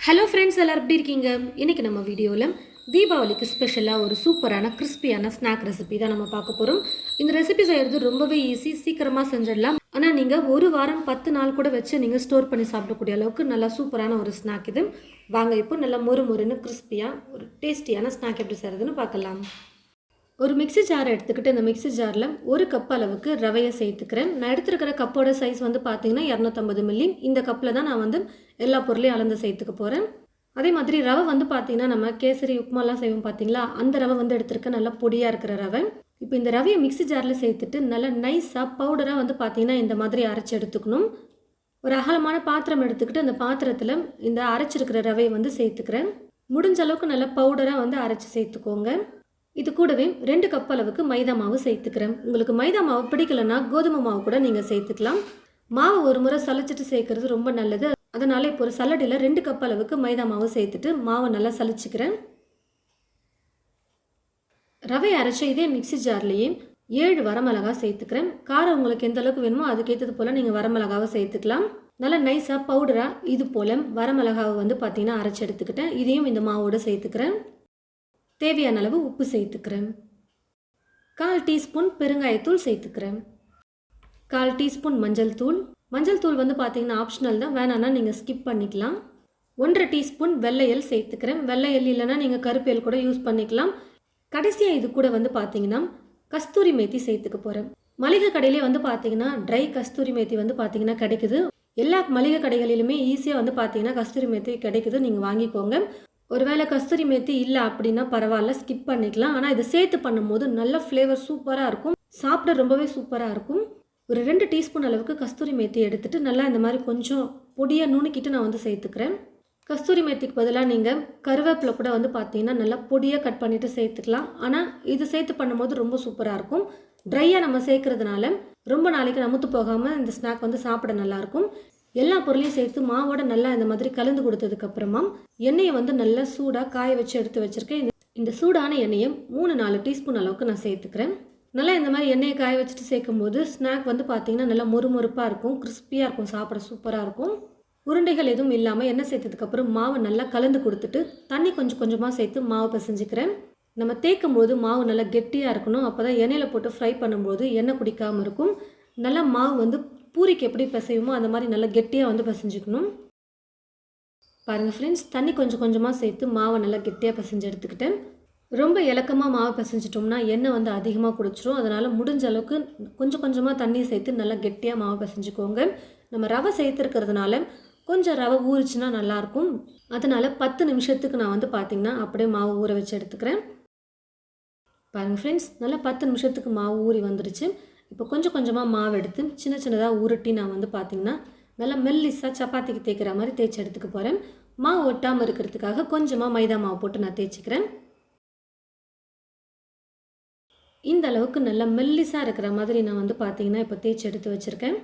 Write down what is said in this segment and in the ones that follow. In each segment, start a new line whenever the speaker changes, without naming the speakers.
Hello friends, எல்லோரும் எப்படி இருக்கீங்க? இன்றைக்கி நம்ம வீடியோவில் தீபாவளிக்கு ஸ்பெஷலாக ஒரு சூப்பரான கிறிஸ்பியான ஸ்நாக் ரெசிபி தான் நம்ம பார்க்க போகிறோம். இந்த ரெசிபி செய்கிறது ரொம்பவே ஈஸி, சீக்கிரமாக செஞ்சிடலாம். ஆனால் நீங்கள் ஒரு வாரம் 10 நாள் கூட வச்சு நீங்கள் ஸ்டோர் பண்ணி சாப்பிடக்கூடிய அளவுக்கு நல்லா சூப்பரான ஒரு ஸ்நாக் இது. வாங்க இப்போ நல்லா மொறுன்னு கிறிஸ்பியாக ஒரு டேஸ்டியான ஸ்நாக் எப்படி செய்கிறதுன்னு பார்க்கலாம். ஒரு மிக்ஸி ஜாரை எடுத்துக்கிட்டு இந்த மிக்ஸி ஜாரில் ஒரு கப் அளவுக்கு ரவையை சேர்த்துக்கிறேன். நான் எடுத்துருக்கிற கப்போட சைஸ் வந்து பார்த்தீங்கன்னா 250 மில்லி. இந்த கப்பில் தான் நான் வந்து எல்லா பொருளையும் அளந்து சேர்த்துக்க போகிறேன். அதே மாதிரி ரவை வந்து பார்த்தீங்கன்னா நம்ம கேசரி உப்புமாலாம் செய்வோம் பார்த்தீங்களா, அந்த ரவை வந்து எடுத்துருக்க நல்லா பொடியாக இருக்கிற ரவை. இப்போ இந்த ரவையை மிக்ஸி ஜாரில் சேர்த்துட்டு நல்லா நைஸாக பவுடராக வந்து பார்த்தீங்கன்னா இந்த மாதிரி அரைச்சி எடுத்துக்கணும். ஒரு அகலமான பாத்திரம் எடுத்துக்கிட்டு அந்த பாத்திரத்தில் இந்த அரைச்சிருக்கிற ரவையை வந்து சேர்த்துக்கிறேன். முடிஞ்ச அளவுக்கு நல்லா பவுடராக வந்து அரைச்சி சேர்த்துக்கோங்க. இது கூடவே 2 கப் அளவுக்கு மைதா மாவு சேர்த்துக்கிறேன். உங்களுக்கு மைதா மாவு பிடிக்கலன்னா கோதுமை மாவு கூட நீங்கள் சேர்த்துக்கலாம். மாவு ஒரு முறை சலிச்சிட்டு சேர்க்கறது ரொம்ப நல்லது. அதனால் இப்போ ஒரு சல்லடையில் 2 கப் அளவுக்கு மைதா மாவு சேர்த்துட்டு மாவை நல்லா சலிச்சுக்கிறேன். ரவை அரைச்ச இதே மிக்ஸி ஜார்லேயே 7 வரமிளகா சேர்த்துக்கிறேன். காரம் உங்களுக்கு எந்த அளவுக்கு வேணுமோ அதுக்கேற்றது போல் நீங்கள் வரமிளகாவை சேர்த்துக்கலாம். நல்லா நைஸாக பவுடராக இது போல் வரமிளகாவை வந்து பார்த்தீங்கன்னா அரைச்சி எடுத்துக்கிட்டேன். இதையும் இந்த மாவோடு சேர்த்துக்கிறேன். தேவையான அளவு உப்பு சேர்த்துக்கிறேன். 1/4 டீஸ்பூன் பெருங்காயத்தூள் சேர்த்துக்கிறேன். 1/4 டீஸ்பூன் மஞ்சள் தூள். மஞ்சள் தூள் வந்து பார்த்தீங்கன்னா ஆப்ஷனல் தான், வேணான்னா நீங்கள் ஸ்கிப் பண்ணிக்கலாம். 1/2 டீஸ்பூன் வெள்ளையல் சேர்த்துக்கிறேன். வெள்ளையல் இல்லைன்னா நீங்கள் கருப்பேல் கூட யூஸ் பண்ணிக்கலாம். கடைசியாக இது கூட வந்து பார்த்தீங்கன்னா கஸ்தூரி மேத்தி சேர்த்துக்க போகிறேன். மளிகை கடையிலே வந்து பார்த்தீங்கன்னா ட்ரை கஸ்தூரி மேத்தி வந்து பார்த்தீங்கன்னா கிடைக்குது. எல்லா மளிகை கடைகளிலுமே ஈஸியாக வந்து பார்த்தீங்கன்னா கஸ்தூரி மேத்தி கிடைக்குது, நீங்கள் வாங்கிக்கோங்க. ஒருவேளை கஸ்தூரி மேத்தி இல்லை அப்படின்னா பரவாயில்ல, ஸ்கிப் பண்ணிக்கலாம். ஆனால் இதை சேர்த்து பண்ணும்போது நல்ல ஃப்ளேவர் சூப்பராக இருக்கும், சாப்பிட ரொம்பவே சூப்பராக இருக்கும். ஒரு 2 டீஸ்பூன் அளவுக்கு கஸ்தூரி மேத்தி எடுத்துகிட்டு நல்லா இந்த மாதிரி கொஞ்சம் பொடியாக நுணுக்கிட்டு நான் வந்து சேர்த்துக்கிறேன். கஸ்தூரி மேத்திக்கு பதிலாக நீங்கள் கருவேப்பிலை கூட வந்து பார்த்தீங்கன்னா நல்லா பொடியாக கட் பண்ணிவிட்டு சேர்த்துக்கலாம். ஆனால் இது சேர்த்து பண்ணும்போது ரொம்ப சூப்பராக இருக்கும். ட்ரையாக நம்ம சேர்க்கறதுனால ரொம்ப நாளைக்கு நமுத்து போகாமல் இந்த ஸ்நாக் வந்து சாப்பிட நல்லாயிருக்கும். எல்லா பொருளையும் சேர்த்து மாவோட நல்லா இந்த மாதிரி கலந்து கொடுத்ததுக்கப்புறமா எண்ணெயை வந்து நல்லா சூடாக காய வச்சு எடுத்து வச்சுருக்கேன். இந்த சூடான எண்ணெயை 3-4 டீஸ்பூன் அளவுக்கு நான் சேர்த்துக்கிறேன். நல்லா இந்த மாதிரி எண்ணெயை காய வச்சுட்டு சேர்க்கும் போது ஸ்நாக் வந்து பார்த்தீங்கன்னா நல்லா மொறுமொறுப்பாக இருக்கும், கிறிஸ்பியாக இருக்கும், சாப்பிட சூப்பராக இருக்கும். உருண்டைகள் எதுவும் இல்லாமல் எண்ணெய் சேர்த்ததுக்கப்புறம் மாவை நல்லா கலந்து கொடுத்துட்டு தண்ணி கொஞ்சம் கொஞ்சமாக சேர்த்து மாவு பிசைஞ்சிக்கிறேன். நம்ம தேய்க்கும் போது மாவு நல்லா கெட்டியாக இருக்கணும், அப்போ தான் எண்ணெயில் போட்டு ஃப்ரை பண்ணும்போது எண்ணெய் குடிக்காமல் இருக்கும். நல்லா மாவு வந்து பூரிக்கு எப்படி பிசையுமோ அந்த மாதிரி நல்லா கெட்டியாக வந்து பிசைஞ்சிக்கணும். பாருங்கள் ஃப்ரெண்ட்ஸ், தண்ணி கொஞ்சம் கொஞ்சமாக சேர்த்து மாவை நல்லா கெட்டியாக பிசைஞ்சு எடுத்துக்கிட்டேன். ரொம்ப இலக்கமாக மாவு பிசைஞ்சிட்டோம்னா எண்ணெய் வந்து அதிகமாக குடிச்சிரும். அதனால் முடிஞ்ச அளவுக்கு கொஞ்சம் கொஞ்சமாக தண்ணி சேர்த்து நல்லா கெட்டியாக மாவு பிசைஞ்சிக்கோங்க. நம்ம ரவை சேர்த்துருக்கிறதுனால கொஞ்சம் ரவை ஊறிச்சுன்னா நல்லாயிருக்கும். அதனால் 10 நிமிஷத்துக்கு நான் வந்து பார்த்திங்கன்னா அப்படியே மாவு ஊற வச்சு எடுத்துக்கிறேன். பாருங்கள் ஃப்ரெண்ட்ஸ், நல்லா 10 நிமிஷத்துக்கு மாவு ஊறி வந்துடுச்சு. இப்போ கொஞ்சம் கொஞ்சமாக மாவு எடுத்து சின்ன சின்னதாக உருட்டி நான் வந்து பார்த்திங்கன்னா நல்லா மெல்லிஸாக சப்பாத்திக்கு தேய்க்கிற மாதிரி தேய்ச்சி எடுத்துக்க போகிறேன். மாவு ஒட்டாமல் இருக்கிறதுக்காக கொஞ்சமாக மைதா மாவு போட்டு நான் தேய்ச்சிக்கிறேன். இந்த அளவுக்கு நல்லா மெல்லிஸாக இருக்கிற மாதிரி நான் வந்து பார்த்திங்கன்னா இப்போ தேய்ச்சி எடுத்து வச்சுருக்கேன்.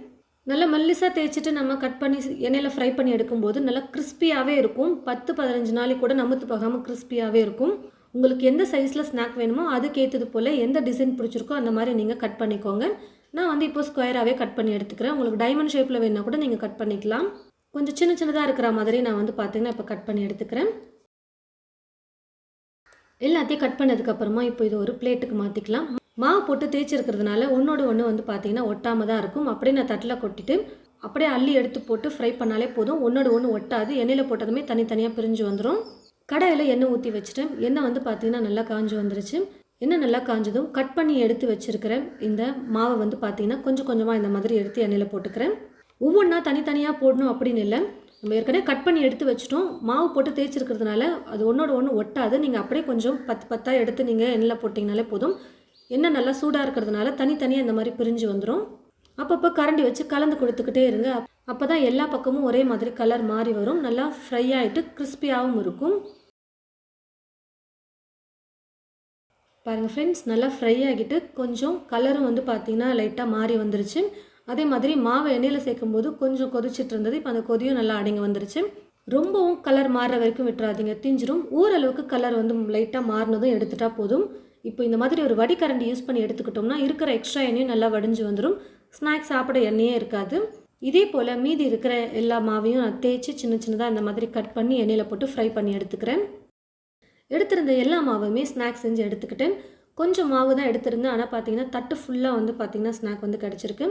நல்லா மெல்லிஸாக தேய்ச்சிட்டு நம்ம கட் பண்ணி எண்ணெயில் ஃப்ரை பண்ணி எடுக்கும்போது நல்லா கிறிஸ்பியாகவே இருக்கும். 10-15 நாளைக்கு கூட நமுத்து போகாமல் கிறிஸ்பியாகவே இருக்கும். உங்களுக்கு எந்த சைஸில் ஸ்நாக் வேணுமோ அதுக்கேற்றது போல் எந்த டிசைன் பிடிச்சிருக்கோ அந்த மாதிரி நீங்கள் கட் பண்ணிக்கோங்க. நான் வந்து இப்போ ஸ்கொயராகவே கட் பண்ணி எடுத்துக்கிறேன். உங்களுக்கு டைமண்ட் ஷேப்பில் வேணுன்னா கூட நீங்கள் கட் பண்ணிக்கலாம். கொஞ்சம் சின்ன சின்னதாக இருக்கிற மாதிரி நான் வந்து பார்த்திங்கன்னா இப்போ கட் பண்ணி எடுத்துக்கிறேன். எல்லாத்தையும் கட் பண்ணதுக்கப்புறமா இப்போ இது ஒரு பிளேட்டுக்கு மாற்றிக்கலாம். மாவு போட்டு தேய்ச்சிருக்கிறதுனால ஒன்றோடு ஒன்று வந்து பார்த்திங்கன்னா ஒட்டாமல் தான் இருக்கும். அப்படியே நான் தட்டில் கொட்டிட்டு அப்படியே அள்ளி எடுத்து போட்டு ஃப்ரை பண்ணாலே போதும், ஒன்றோடு ஒன்று ஒட்டாது. எண்ணெயில் போட்டதுமே தனித்தனியாக பிரிஞ்சு வந்துடும். கடாயில் எண்ணெய் ஊற்றி வச்சுட்டேன். எண்ணெய் வந்து பார்த்திங்கன்னா நல்லா காஞ்சி வந்துருச்சு. எண்ணெய் நல்லா காஞ்சதும் கட் பண்ணி எடுத்து வச்சுருக்கிறேன் இந்த மாவை வந்து பார்த்திங்கன்னா கொஞ்சம் கொஞ்சமாக இந்த மாதிரி எடுத்து எண்ணெயில் போட்டுக்கிறேன். ஒவ்வொன்றா தனித்தனியாக போடணும் அப்படின்னு இல்லை, நம்ம ஏற்கனவே கட் பண்ணி எடுத்து வச்சுட்டோம். மாவு போட்டு தேய்ச்சிருக்கிறதுனால அது ஒன்றோட ஒன்று ஒட்டாது. நீங்கள் அப்படியே கொஞ்சம் 10 எடுத்து நீங்கள் எண்ணெயில் போட்டிங்கனாலே போதும். எண்ணெய் நல்லா சூடாக இருக்கிறதுனால தனித்தனியாக இந்த மாதிரி பிரிஞ்சு வந்துடும். அப்பப்போ கரண்டி வச்சு கலந்து கொடுத்துக்கிட்டே இருங்க. அப்போ தான் எல்லா பக்கமும் ஒரே மாதிரி கலர் மாறி வரும், நல்லா ஃப்ரை ஆகிட்டு கிறிஸ்பியாகவும் இருக்கும். பாருங்கள் ஃப்ரெண்ட்ஸ், நல்லா ஃப்ரை ஆகிட்டு கொஞ்சம் கலரும் வந்து பார்த்திங்கன்னா லைட்டாக மாறி வந்துருச்சு. அதே மாதிரி மாவை எண்ணெயில் சேர்க்கும்போது கொஞ்சம் கொதிச்சிட்டு இருந்தது, இப்போ அந்த கொதியும் நல்லா அடங்கி வந்துருச்சு. ரொம்பவும் கலர் மாறுற வரைக்கும் விட்டுறாதீங்க, தீஞ்சிரும். ஓரளவுக்கு கலர் வந்து லைட்டாக மாறினதும் எடுத்துட்டா போதும். இப்போ இந்த மாதிரி ஒரு வடிகரண்டி யூஸ் பண்ணி எடுத்துக்கிட்டோம்னா இருக்கிற எக்ஸ்ட்ரா எண்ணெயும் நல்லா வடிஞ்சு வந்துடும். ஸ்நாக்ஸ் சாப்பிட எண்ணெயே இருக்காது. இதே போல் மீதி இருக்கிற எல்லா மாவையும் நான் தேய்ச்சி சின்ன சின்னதாக இந்த மாதிரி கட் பண்ணி எண்ணெயில் போட்டு ஃப்ரை பண்ணி எடுத்துக்கிறேன். எடுத்திருந்த எல்லா மாவுமே ஸ்நாக்ஸ் செஞ்சு எடுத்துக்கிட்டேன். கொஞ்சம் மாவு தான் எடுத்திருந்தேன். ஆனால் பார்த்தீங்கன்னா தட்டு ஃபுல்லாக வந்து பார்த்திங்கன்னா ஸ்நாக் வந்து கிடச்சிருக்கு.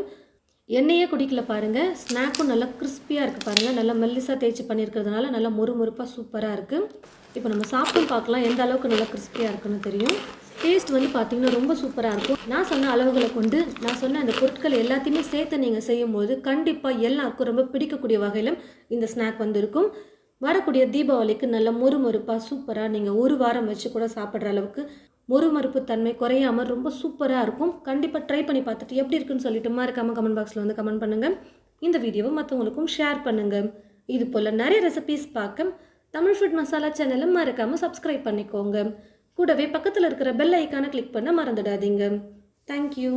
எண்ணெயே குடிக்கல பாருங்கள். ஸ்நாக்கும் நல்லா கிறிஸ்பியாக இருக்குது பாருங்கள். நல்லா மெல்லிசாக தேய்ச்சி பண்ணியிருக்கிறதுனால நல்லா மொறுமொறுப்பாக சூப்பராக இருக்குது. இப்போ நம்ம சாப்பிட்டு பார்க்கலாம் எந்த அளவுக்கு நல்லா கிறிஸ்பியாக இருக்குன்னு தெரியும். டேஸ்ட் வந்து பார்த்திங்கன்னா ரொம்ப சூப்பராக இருக்கும். நான் சொன்ன அளவுகளை கொண்டு நான் சொன்ன அந்த பொருட்கள் எல்லாத்தையுமே சேர்த்து நீங்கள் செய்யும்போது கண்டிப்பாக எல்லாருக்கும் ரொம்ப பிடிக்கக்கூடிய வகையில் இந்த ஸ்நாக் வந்து இருக்கும். வரக்கூடிய தீபாவளிக்கு நல்ல மொறுமொறுப்பாக சூப்பராக நீங்கள் ஒரு வாரம் வச்சு கூட சாப்பிட்ற அளவுக்கு மொறுமொறுப்பு தன்மை குறையாமல் ரொம்ப சூப்பராக இருக்கும். கண்டிப்பாக ட்ரை பண்ணி பார்த்துட்டு எப்படி இருக்குன்னு சொல்லிட்டு மறக்காமல் கமெண்ட் பாக்ஸில் வந்து கமெண்ட் பண்ணுங்கள். இந்த வீடியோவை மற்றவங்களுக்கும் ஷேர் பண்ணுங்கள். இது போல் நிறைய ரெசிபீஸ் பார்க்க தமிழ் ஃபுட் மசாலா சேனலை மறக்காமல் சப்ஸ்கிரைப் பண்ணிக்கோங்க. கூடவே பக்கத்தில் இருக்கிற பெல் ஐக்கானை கிளிக் பண்ண மறந்துடாதீங்க. தேங்க்யூ.